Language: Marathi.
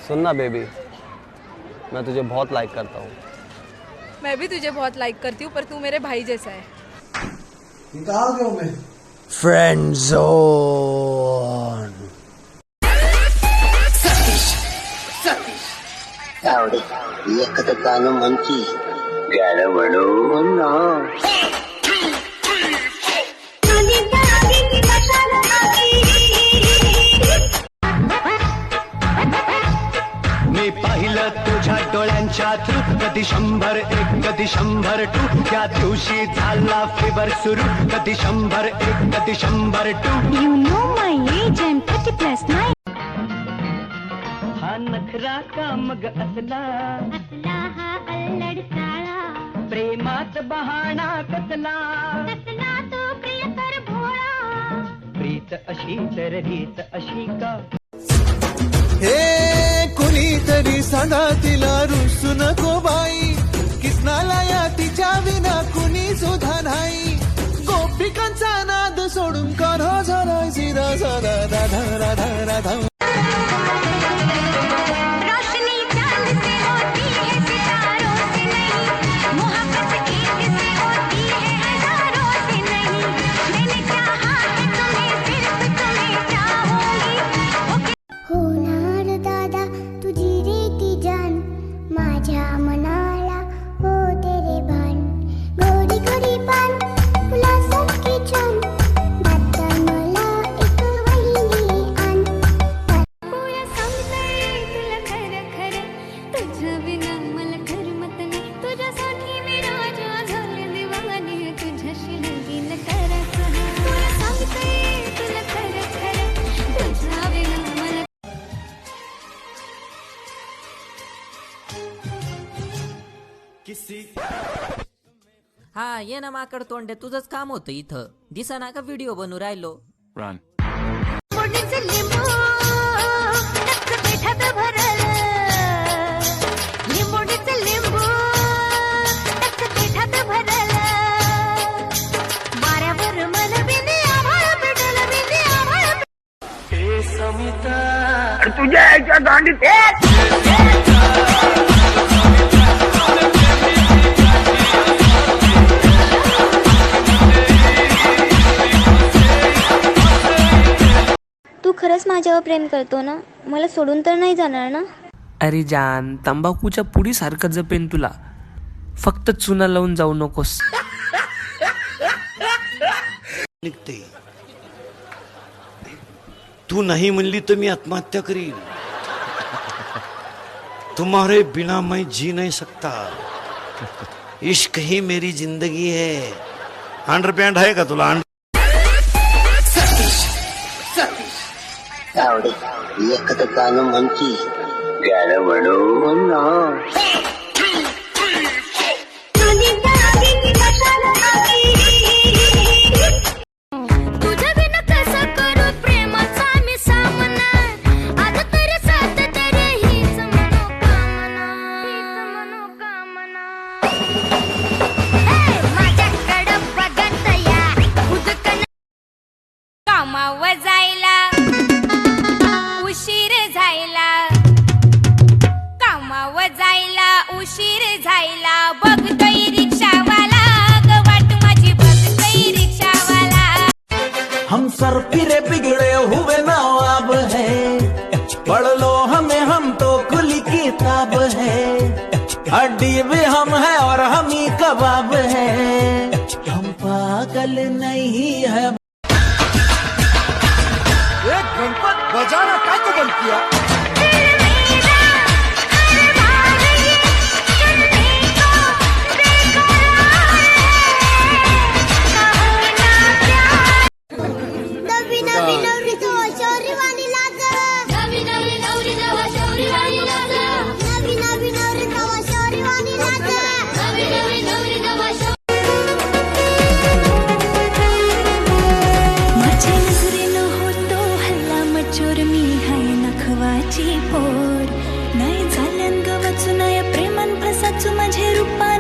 सुनना बेबी, मैं तुझे बहुत लाइक करता हूँ। मैं भी तुझे बहुत लाइक करती हूँ, पर तू मेरे भाई जैसा है। निकाल दो मैं फ्रेंड जोन। गाणं म्हणती गाणं म्हणू मी पाहिलं तुझ्या डोळ्यांच्या थ्रू कधी 101 कधी 102 त्या दिवशी झाला फिवर सुरू कधी 101 कधी 102 You know my age, I'm 30+, my हा नखरा का मग असला असला हा अल्लड साळा प्रेमात बहाणा कसला कसला तो प्रियकर भोळा प्रीत अशी तर रीत अशी का हे कुणीतरी सांगा तिला रुसू नको बाई किसनाला या तिच्या विना कुणी सुद्धा नाही गोपिकांचा नाद सोडून करा जरा जिरा सदा राधा राधा राधा रोशनी चांद से होती है सितारों से नहीं मोहब्बत एक से होती है हजारों से नहीं मैंने चाहा है तुम्हें सिर्फ तुम्हें चाहूंगी होणार दादा तुझी रीती जान माझ्या मनाला हो तेरे भान गोडी गोडी पान फुलासारखी छान आता मला एक वहिनी आण पुऱ्या सांगताय तुला खरं खरं तुझ्या विना मला करमत नाही तुझ्यासाठी मी राजा झाले दिवाने तुझ्याशी लगीन करायचं पुऱ्या सांगताय तुला खरं खरं तुझ्या विना मला हा ये ना माकड तोंडे तुझंच काम होतं इथं दिसा ना का व्हिडिओ बनवू राहिलो मोडीचे लिंबू टक्क पिठात भरलं लिंबोडीचे लिंबू टक्क पिठात भरलं वाऱ्यावर मन बिंदी आभाळ पेटलं बिंदी आभाळ हे समिता तुझ्या याच्या दांडीत तू खरंच माझ्यावर प्रेम करतो ना मला सोडून तर नाही जाणार ना अरे जान तंबाखूच्या पुडी सारखं जपेन तुला फक्त चुना लावून जाऊ नकोस निघते तू नहीं म्हणली तर मी आत्महत्या करीन तुम्हारे बिना मैं जी नहीं सकता इश्क ही मेरी जिंदगी है अंडरपॅन्ट आहे का तुला एकच गाणं म्हणती गाणं म्हणू तुझ्या बिना कसं करू प्रेमाचा मी सामना आज तरी साथ तरी हीच मनोकामना माझ्याकडं बघत या उदकन कामावर जायला उशीर झायला कामावर जायला उशीर झायला बघतोय रिक्षावाला ग वाट माझी बघतोय रिक्षावाला हम सर फिरे बिगड़े हुए नवाब है पढ़ लो हमें हम तो खुली किताब है हड्डी भी हम है और हम ही कबाब है हम पागल नहीं है एक गणपत बजाना का तो बंद किया पोर नाही झाल्यान गवचू नया प्रेमान फसाचू माझे रूपा